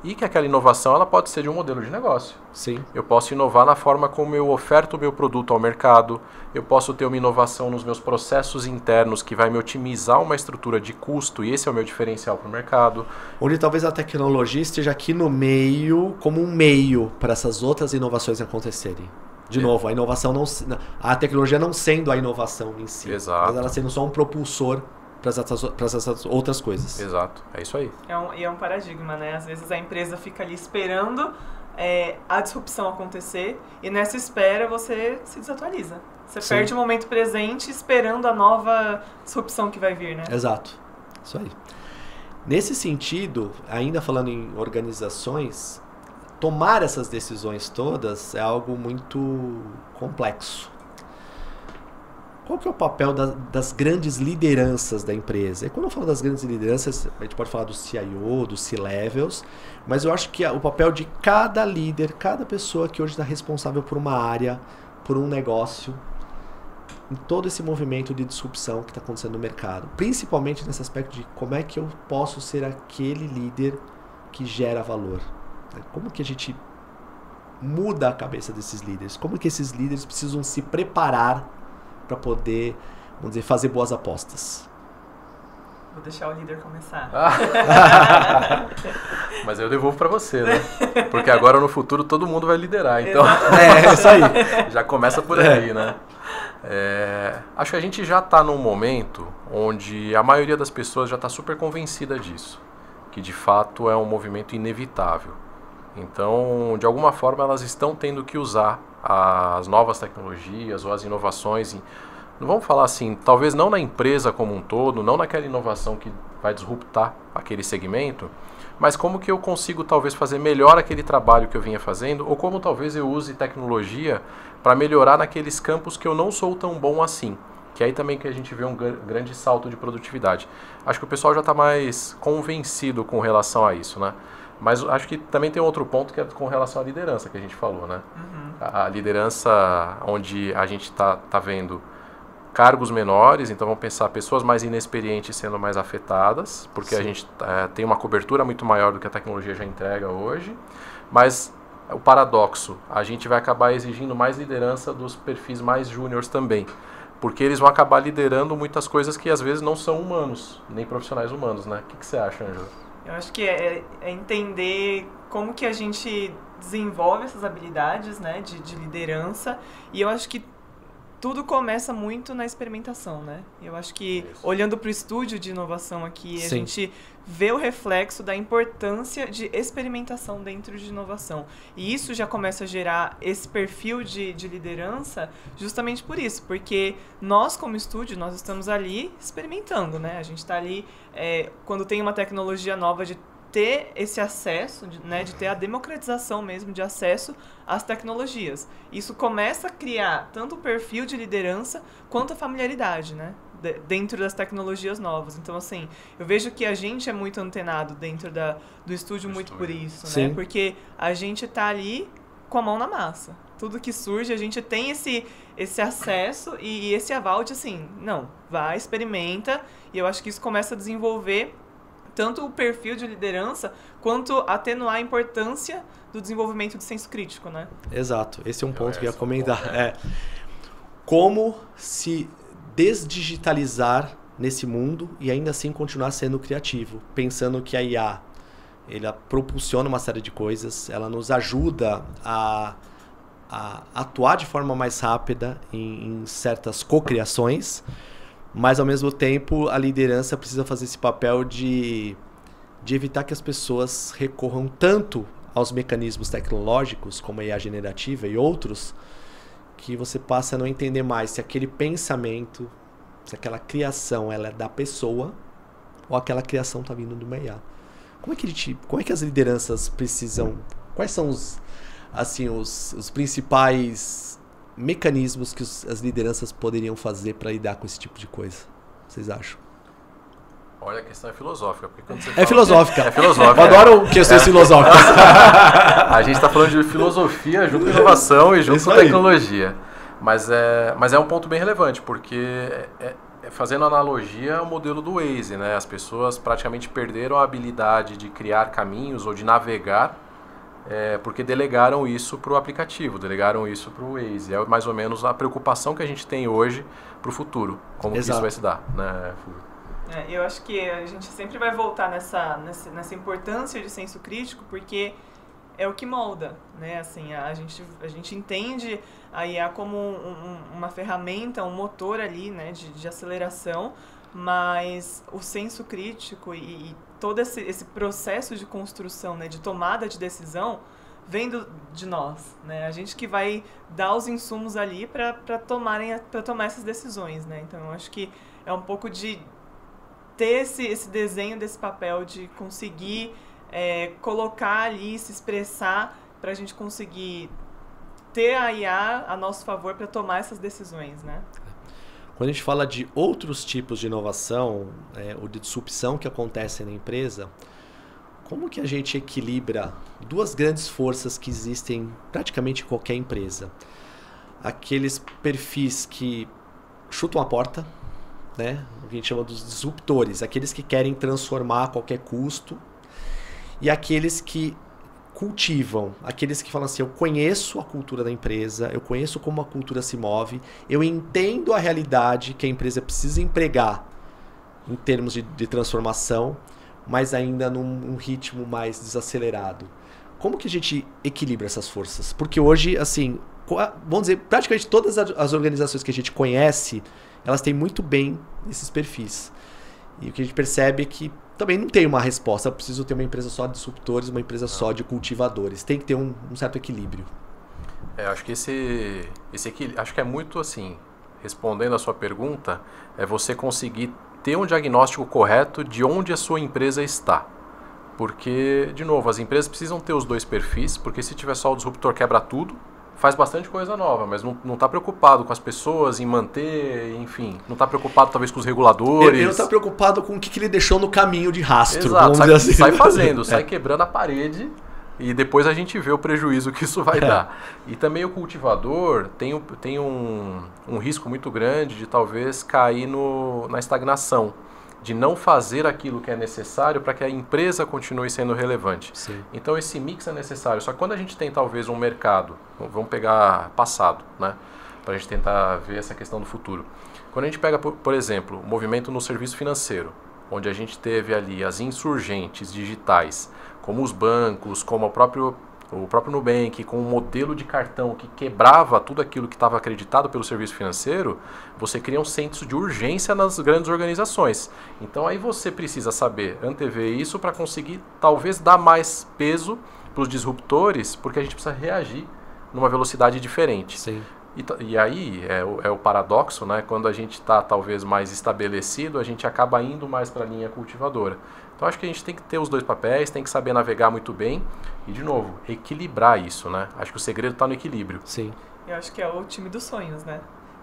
e que aquela inovação ela pode ser de um modelo de negócio. Sim. Eu posso inovar na forma como eu oferto o meu produto ao mercado, eu posso ter uma inovação nos meus processos internos que vai me otimizar uma estrutura de custo e esse é o meu diferencial para o mercado. Onde talvez a tecnologia esteja aqui no meio, como um meio para essas outras inovações acontecerem. De novo, a inovação a tecnologia não sendo a inovação em si, Exato. mas ela sendo só um propulsor para essas outras coisas. Exato, é isso aí. É um paradigma, né? Às vezes a empresa fica ali esperando a disrupção acontecer e nessa espera você se desatualiza. Você Sim. perde o momento presente esperando a nova disrupção que vai vir, né? Exato, isso aí. Nesse sentido, ainda falando em organizações, tomar essas decisões todas é algo muito complexo. Qual que é o papel das grandes lideranças da empresa? E quando eu falo das grandes lideranças, a gente pode falar do CIO, dos C-levels, mas eu acho que o papel de cada líder, cada pessoa que hoje está responsável por uma área, por um negócio, em todo esse movimento de disrupção que está acontecendo no mercado. Principalmente nesse aspecto de como é que eu posso ser aquele líder que gera valor. Como que a gente muda a cabeça desses líderes? Como que esses líderes precisam se preparar para poder, vamos dizer, fazer boas apostas? Vou deixar o líder começar. Mas eu devolvo para você, né? Porque agora no futuro todo mundo vai liderar, então É isso aí. já começa por aí, né? Acho que a gente já está num momento onde a maioria das pessoas já está super convencida disso, que de fato é um movimento inevitável. Então, de alguma forma, elas estão tendo que usar as novas tecnologias ou as inovações. Não vamos falar assim, talvez não na empresa como um todo, não naquela inovação que vai disruptar aquele segmento, mas como que eu consigo talvez fazer melhor aquele trabalho que eu vinha fazendo, ou como talvez eu use tecnologia para melhorar naqueles campos que eu não sou tão bom assim. Que aí também que a gente vê um grande salto de produtividade. Acho que o pessoal já está mais convencido com relação a isso, né? Mas acho que também tem outro ponto que é com relação à liderança que a gente falou, né? Uhum. A liderança onde a gente tá vendo cargos menores, então vamos pensar pessoas mais inexperientes sendo mais afetadas, porque Sim. a gente tem uma cobertura muito maior do que a tecnologia já entrega hoje, mas o paradoxo, a gente vai acabar exigindo mais liderança dos perfis mais júniores também, porque eles vão acabar liderando muitas coisas que às vezes não são humanos, nem profissionais humanos, né? O que você acha, Ângela? Eu acho que é entender como que a gente desenvolve essas habilidades, né, de liderança, e eu acho que tudo começa muito na experimentação, né? Eu acho que, olhando para o estúdio de inovação aqui, a Sim. gente vê o reflexo da importância de experimentação dentro de inovação. E isso já começa a gerar esse perfil de liderança justamente por isso, porque nós, como estúdio, nós estamos ali experimentando, né? A gente está ali, quando tem uma tecnologia nova, de ter esse acesso, né, de ter a democratização mesmo de acesso às tecnologias. Isso começa a criar tanto o perfil de liderança quanto a familiaridade, né, dentro das tecnologias novas. Então, assim, eu vejo que a gente é muito antenado dentro do estúdio muito por isso, Sim. né, porque a gente tá ali com a mão na massa. Tudo que surge, a gente tem esse acesso e esse aval de, assim, não, vai, experimenta, e eu acho que isso começa a desenvolver tanto o perfil de liderança, quanto atenuar a importância do desenvolvimento do senso crítico, né? Exato, esse é um ponto que eu ia comentar. Como se desdigitalizar nesse mundo e ainda assim continuar sendo criativo, pensando que a IA ela propulsiona uma série de coisas, ela nos ajuda a atuar de forma mais rápida em certas cocriações, mas ao mesmo tempo a liderança precisa fazer esse papel de evitar que as pessoas recorram tanto aos mecanismos tecnológicos, como a IA generativa e outros, que você passa a não entender mais se aquele pensamento, se aquela criação ela é da pessoa ou aquela criação está vindo de uma IA. Como é que as lideranças precisam... Quais são os principais mecanismos que as lideranças poderiam fazer para lidar com esse tipo de coisa? Vocês acham? Olha, a questão é filosófica. Porque quando você filosófica. É filosófica. Eu adoro questões filosóficas. A gente está falando de filosofia junto com inovação e junto com tecnologia. Mas é um ponto bem relevante, porque fazendo analogia ao modelo do Waze, né? As pessoas praticamente perderam a habilidade de criar caminhos ou de navegar, porque delegaram isso para o aplicativo, delegaram isso para o Waze. É mais ou menos a preocupação que a gente tem hoje para o futuro, como que isso vai se dar, né? Eu acho que a gente sempre vai voltar nessa importância de senso crítico, porque é o que molda, né? Assim, a gente entende a IA como uma ferramenta, um motor ali, né, de aceleração, mas o senso crítico e todo esse processo de construção, né, de tomada de decisão, vem de nós, né? A gente que vai dar os insumos ali para tomar essas decisões, né? Então, eu acho que é um pouco de ter esse desenho desse papel, de conseguir colocar ali, se expressar, para a gente conseguir ter a IA a nosso favor para tomar essas decisões, né? Quando a gente fala de outros tipos de inovação, ou de disrupção que acontecem na empresa, como que a gente equilibra duas grandes forças que existem praticamente em qualquer empresa? Aqueles perfis que chutam a porta, né? O que a gente chama dos disruptores, aqueles que querem transformar a qualquer custo, e aqueles que cultivam, aqueles que falam assim, eu conheço a cultura da empresa, eu conheço como a cultura se move, eu entendo a realidade que a empresa precisa empregar em termos de transformação, mas ainda num ritmo mais desacelerado. Como que a gente equilibra essas forças? Porque hoje, assim, vamos dizer, praticamente todas as organizações que a gente conhece, elas têm muito bem esses perfis. E o que a gente percebe é que também não tem uma resposta. Eu preciso ter uma empresa só de disruptores, uma empresa só de cultivadores. Tem que ter um certo equilíbrio. Acho que esse equilíbrio, acho que é muito assim, respondendo a sua pergunta, é você conseguir ter um diagnóstico correto de onde a sua empresa está. Porque, de novo, as empresas precisam ter os dois perfis, porque se tiver só o disruptor quebra tudo, faz bastante coisa nova, mas não está preocupado com as pessoas, em manter, enfim, não está preocupado talvez com os reguladores. Ele não está preocupado com o que ele deixou no caminho de rastro. Exato, sai fazendo, sai quebrando a parede e depois a gente vê o prejuízo que isso vai dar. E também o cultivador tem um risco muito grande de talvez cair na estagnação, de não fazer aquilo que é necessário para que a empresa continue sendo relevante. Sim. Então esse mix é necessário. Só que quando a gente tem talvez um mercado, vamos pegar passado, né, para a gente tentar ver essa questão do futuro. Quando a gente pega, por exemplo, o movimento no serviço financeiro, onde a gente teve ali as insurgentes digitais, como os bancos, como o próprio Nubank, com um modelo de cartão que quebrava tudo aquilo que estava acreditado pelo serviço financeiro, você cria um senso de urgência nas grandes organizações. Então aí você precisa saber antever isso para conseguir talvez dar mais peso para os disruptores, porque a gente precisa reagir numa velocidade diferente. Sim. E aí é o paradoxo, né? Quando a gente está talvez mais estabelecido, a gente acaba indo mais para a linha cultivadora. Então acho que a gente tem que ter os dois papéis, tem que saber navegar muito bem e, de novo, equilibrar isso, né? Acho que o segredo está no equilíbrio. Sim. Eu acho que é o time dos sonhos, né?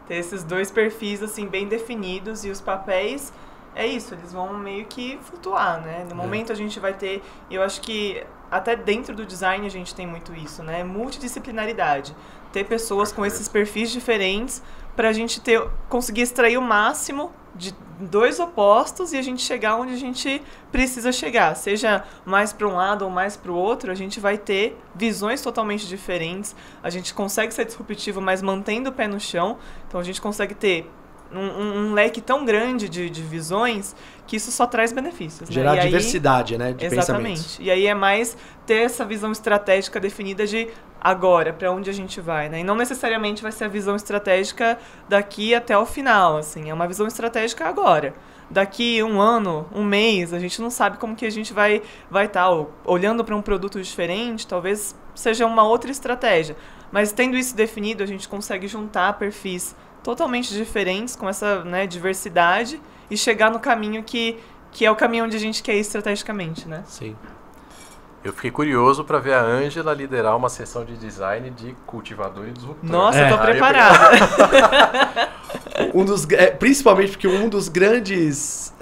Ter esses dois perfis assim bem definidos e os papéis, é isso, eles vão meio que flutuar, né? No momento a gente vai ter, eu acho que até dentro do design a gente tem muito isso, né? Multidisciplinaridade. Ter pessoas com esses perfis diferentes para a gente conseguir extrair o máximo de dois opostos e a gente chegar onde a gente precisa chegar. Seja mais para um lado ou mais para o outro, a gente vai ter visões totalmente diferentes. A gente consegue ser disruptivo, mas mantendo o pé no chão. Então a gente consegue ter um leque tão grande de visões que isso só traz benefícios. Gerar né? diversidade, né, de exatamente. pensamentos. E aí é mais ter essa visão estratégica definida de agora, para onde a gente vai, né? E não necessariamente vai ser a visão estratégica daqui até o final, assim. É uma visão estratégica agora. Daqui um ano, um mês, a gente não sabe como que a gente vai estar olhando para um produto diferente, talvez seja uma outra estratégia. Mas tendo isso definido, a gente consegue juntar perfis totalmente diferentes, com essa, né, diversidade, e chegar no caminho que é o caminho onde a gente quer ir estrategicamente, né? Sim. Eu fiquei curioso para ver a Ângela liderar uma sessão de design de cultivador e disruptor. Nossa, eu tô preparada. Principalmente porque um dos grandes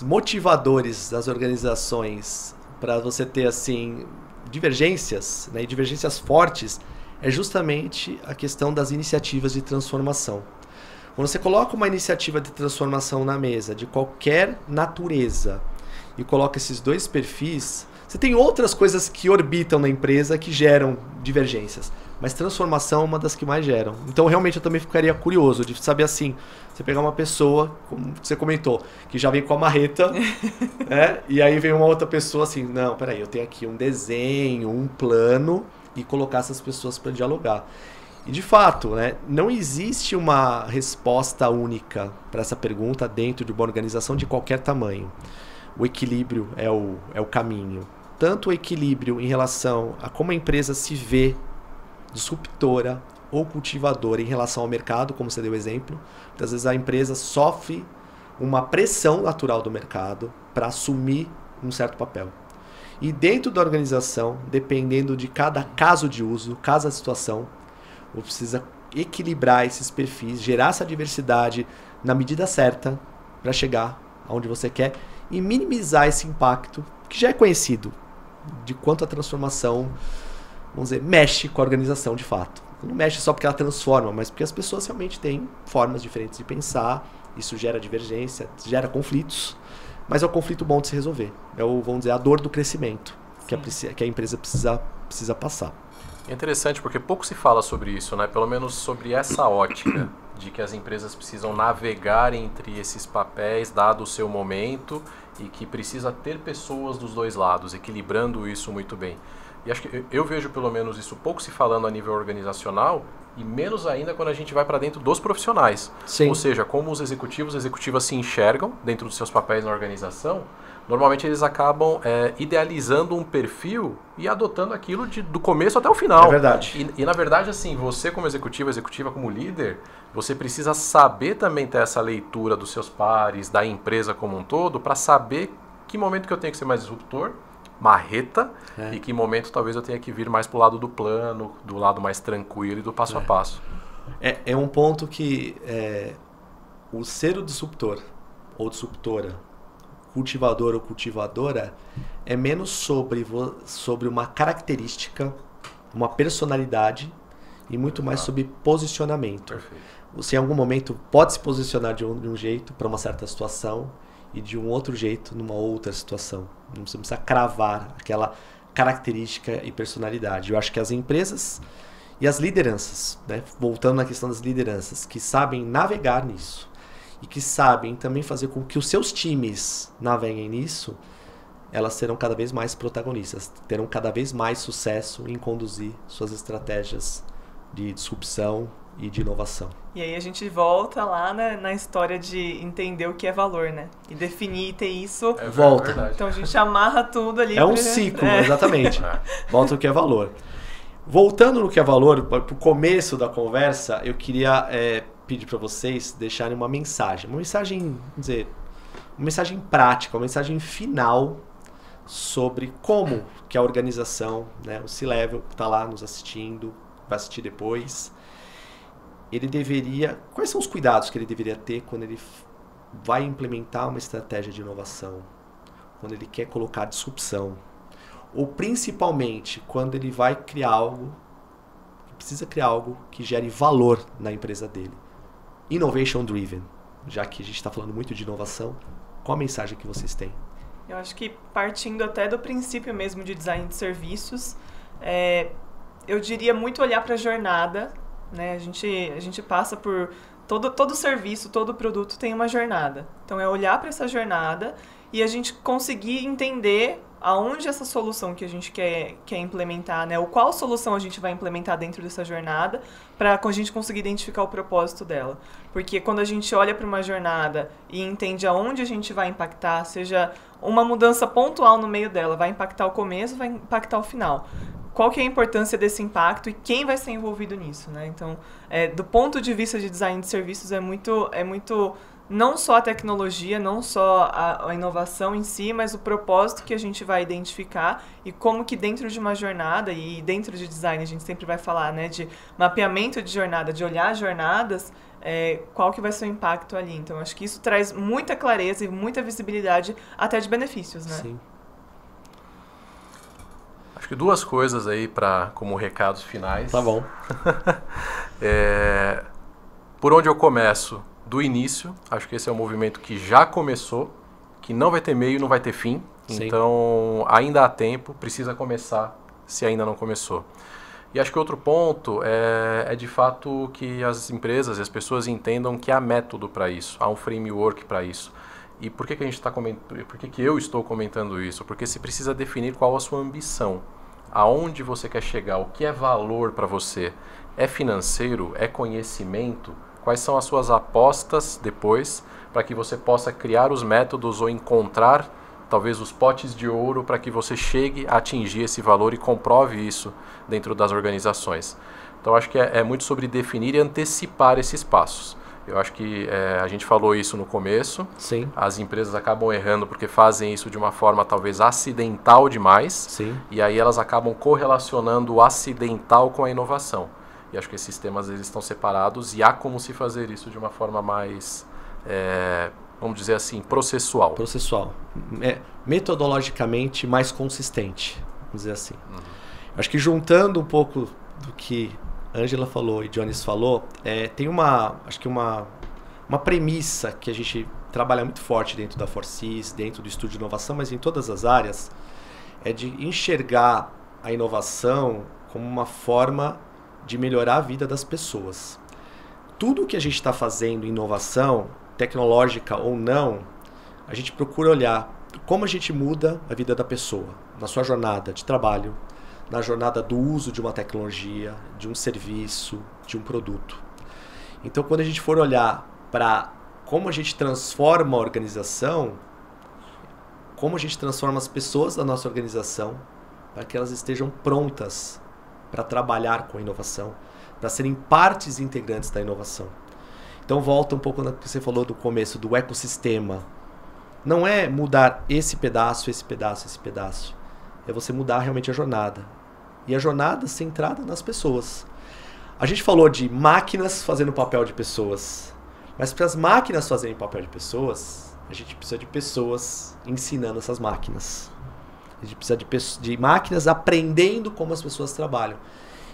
motivadores das organizações para você ter assim divergências, né, e divergências fortes, é justamente a questão das iniciativas de transformação. Quando você coloca uma iniciativa de transformação na mesa, de qualquer natureza, e coloca esses dois perfis, você tem outras coisas que orbitam na empresa que geram divergências, mas transformação é uma das que mais geram. Então, realmente, eu também ficaria curioso de saber assim, você pegar uma pessoa, como você comentou, que já vem com a marreta, né? E aí vem uma outra pessoa assim, não, peraí, eu tenho aqui um desenho, um plano, e colocar essas pessoas para dialogar. E de fato, né, não existe uma resposta única para essa pergunta dentro de uma organização de qualquer tamanho. O equilíbrio é o caminho. Tanto o equilíbrio em relação a como a empresa se vê disruptora ou cultivadora em relação ao mercado, como você deu o exemplo. Muitas vezes a empresa sofre uma pressão natural do mercado para assumir um certo papel. E dentro da organização, dependendo de cada caso de uso, cada situação, você precisa equilibrar esses perfis, gerar essa diversidade na medida certa para chegar aonde você quer e minimizar esse impacto, que já é conhecido, de quanto a transformação, vamos dizer, mexe com a organização de fato. Não mexe só porque ela transforma, mas porque as pessoas realmente têm formas diferentes de pensar, isso gera divergência, gera conflitos. Mas é o conflito bom de se resolver. É vamos dizer, a dor do crescimento que a empresa precisa passar. É interessante porque pouco se fala sobre isso, né? Pelo menos sobre essa ótica de que as empresas precisam navegar entre esses papéis, dado o seu momento, e que precisa ter pessoas dos dois lados, equilibrando isso muito bem. E acho que eu vejo pelo menos isso pouco se falando a nível organizacional, e menos ainda quando a gente vai para dentro dos profissionais. Sim. Ou seja, como os executivos e executivas se enxergam dentro dos seus papéis na organização, normalmente eles acabam idealizando um perfil e adotando aquilo do começo até o final. É verdade. E na verdade, assim, você como executiva como líder, você precisa saber também ter essa leitura dos seus pares, da empresa como um todo, para saber que momento que eu tenho que ser mais disruptor, marreta, e que momento talvez eu tenha que vir mais pro lado do plano, do lado mais tranquilo e do passo a passo. É um ponto que o ser o disruptor ou disruptora, cultivador ou cultivadora, é menos sobre uma característica, uma personalidade, e muito mais sobre posicionamento. Perfeito. Você em algum momento pode se posicionar de um jeito para uma certa situação e de um outro jeito numa outra situação. Não precisa cravar aquela característica e personalidade. Eu acho que as empresas e as lideranças, né, voltando na questão das lideranças, que sabem navegar nisso e que sabem também fazer com que os seus times naveguem nisso, elas serão cada vez mais protagonistas, terão cada vez mais sucesso em conduzir suas estratégias de disrupção e de inovação. E aí a gente volta lá na história de entender o que é valor, né? E definir e ter isso. Volta. Verdade. Então a gente amarra tudo ali. É um ciclo, exatamente. Volta o que é valor. Voltando no que é valor, para o começo da conversa, eu queria pedir para vocês deixarem uma mensagem. Uma mensagem, vamos dizer, uma mensagem prática, uma mensagem final sobre como que a organização, né, o C-Level que está lá nos assistindo, vai assistir depois, ele deveria... Quais são os cuidados que ele deveria ter quando ele vai implementar uma estratégia de inovação? Quando ele quer colocar disrupção? Ou principalmente quando ele vai criar algo que precisa criar algo que gere valor na empresa dele. Innovation Driven. Já que a gente está falando muito de inovação, qual a mensagem que vocês têm? Eu acho que partindo até do princípio mesmo de design de serviços, eu diria muito olhar para a jornada, né? A gente passa por... Todo serviço, todo produto tem uma jornada. Então, é olhar para essa jornada e a gente conseguir entender aonde essa solução que a gente quer implementar, né? Ou qual solução a gente vai implementar dentro dessa jornada para a gente conseguir identificar o propósito dela. Porque quando a gente olha para uma jornada e entende aonde a gente vai impactar, seja uma mudança pontual no meio dela, vai impactar o começo, vai impactar o final. Qual que é a importância desse impacto e quem vai ser envolvido nisso, né? Então, do ponto de vista de design de serviços, é muito não só a tecnologia, não só a inovação em si, mas o propósito que a gente vai identificar e como que dentro de uma jornada, e dentro de design a gente sempre vai falar, né, de mapeamento de jornada, de olhar jornadas, qual que vai ser o impacto ali. Então, acho que isso traz muita clareza e muita visibilidade até de benefícios, né? Sim. Acho que 2 coisas aí como recados finais. Tá bom. Por onde eu começo? Do início. Acho que esse é um movimento que já começou, que não vai ter meio, não vai ter fim. Sim. Então, ainda há tempo, precisa começar se ainda não começou. E acho que outro ponto é de fato que as empresas e as pessoas entendam que há método para isso, há um framework para isso. E por que a gente está comentando? Por que eu estou comentando isso? Porque se precisa definir qual a sua ambição, aonde você quer chegar, o que é valor para você, é financeiro, é conhecimento, quais são as suas apostas depois para que você possa criar os métodos ou encontrar talvez os potes de ouro para que você chegue a atingir esse valor e comprove isso dentro das organizações. Então acho que é muito sobre definir e antecipar esses passos. Eu acho que a gente falou isso no começo. Sim. As empresas acabam errando porque fazem isso de uma forma talvez acidental demais. Sim. E aí elas acabam correlacionando o acidental com a inovação. E acho que esses temas eles estão separados e há como se fazer isso de uma forma mais, vamos dizer assim, processual. Processual. Metodologicamente mais consistente, vamos dizer assim. Acho que juntando um pouco do que Ângela falou e Jones falou, tem uma premissa que a gente trabalha muito forte dentro da Forsys, dentro do Estúdio de Inovação, mas em todas as áreas, é de enxergar a inovação como uma forma de melhorar a vida das pessoas. Tudo que a gente está fazendo em inovação, tecnológica ou não, a gente procura olhar como a gente muda a vida da pessoa, na sua jornada de trabalho, na jornada do uso de uma tecnologia, de um serviço, de um produto. Então, quando a gente for olhar para como a gente transforma a organização, como a gente transforma as pessoas da nossa organização, para que elas estejam prontas para trabalhar com a inovação, para serem partes integrantes da inovação. Então, volta um pouco no que você falou do começo, do ecossistema. Não é mudar esse pedaço, esse pedaço, esse pedaço. É você mudar realmente a jornada. E a jornada centrada nas pessoas. A gente falou de máquinas fazendo papel de pessoas. Mas para as máquinas fazerem papel de pessoas, a gente precisa de pessoas ensinando essas máquinas. A gente precisa de máquinas aprendendo como as pessoas trabalham.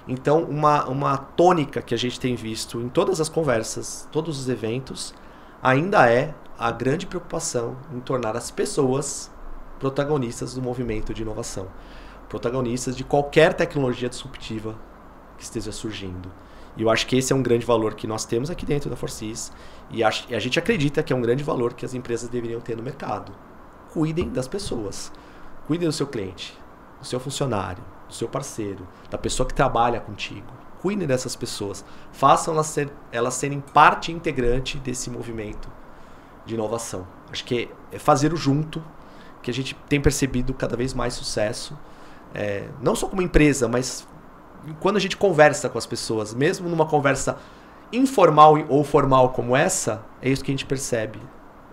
Então, uma tônica que a gente tem visto em todas as conversas, todos os eventos, ainda é a grande preocupação em tornar as pessoas protagonistas do movimento de inovação. Protagonistas de qualquer tecnologia disruptiva que esteja surgindo. E eu acho que esse é um grande valor que nós temos aqui dentro da Forsys. E a gente acredita que é um grande valor que as empresas deveriam ter no mercado. Cuidem das pessoas. Cuidem do seu cliente, do seu funcionário, do seu parceiro, da pessoa que trabalha contigo. Cuidem dessas pessoas. Façam elas serem parte integrante desse movimento de inovação. Acho que é fazer o junto que a gente tem percebido cada vez mais sucesso. Não só como empresa, mas quando a gente conversa com as pessoas, mesmo numa conversa informal ou formal como essa, é isso que a gente percebe.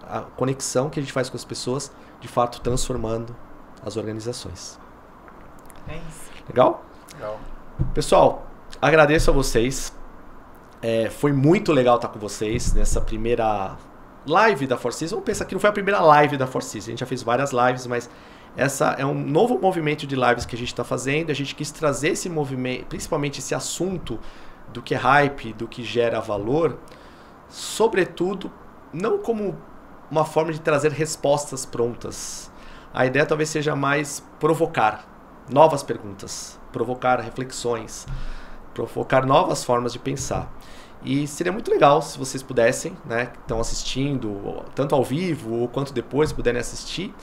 A conexão que a gente faz com as pessoas, de fato, transformando as organizações. É isso. Legal? Legal. Pessoal, agradeço a vocês. Foi muito legal estar com vocês nessa primeira live da Forsys. Vamos pensar que não foi a primeira live da Forsys. A gente já fez várias lives, mas Essa é um novo movimento de lives que a gente está fazendo. A gente quis trazer esse movimento, principalmente esse assunto do que é hype, do que gera valor, sobretudo, não como uma forma de trazer respostas prontas. A ideia talvez seja mais provocar novas perguntas, provocar reflexões, provocar novas formas de pensar. E seria muito legal se vocês pudessem, né, que estão assistindo, tanto ao vivo ou quanto depois puderem assistir,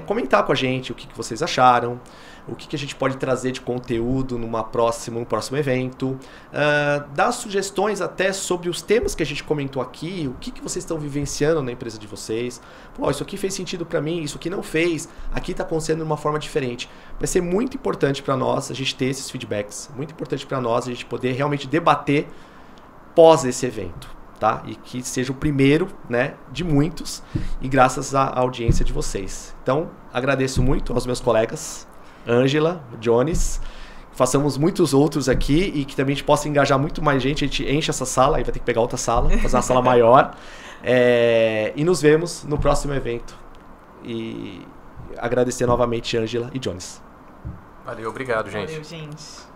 comentar com a gente o que vocês acharam, o que a gente pode trazer de conteúdo no próximo evento, dar sugestões até sobre os temas que a gente comentou aqui, o que vocês estão vivenciando na empresa de vocês. Pô, isso aqui fez sentido para mim, isso aqui não fez, aqui está acontecendo de uma forma diferente. Vai ser muito importante para nós a gente ter esses feedbacks, muito importante para nós a gente poder realmente debater pós esse evento, tá? E que seja o primeiro, né, de muitos, e graças à audiência de vocês. Então, agradeço muito aos meus colegas, Ângela, Jones, façamos muitos outros aqui e que também a gente possa engajar muito mais gente, a gente enche essa sala, aí vai ter que pegar outra sala, fazer uma sala maior, e nos vemos no próximo evento. E agradecer novamente Ângela e Jones. Valeu, obrigado, gente. Valeu, gente.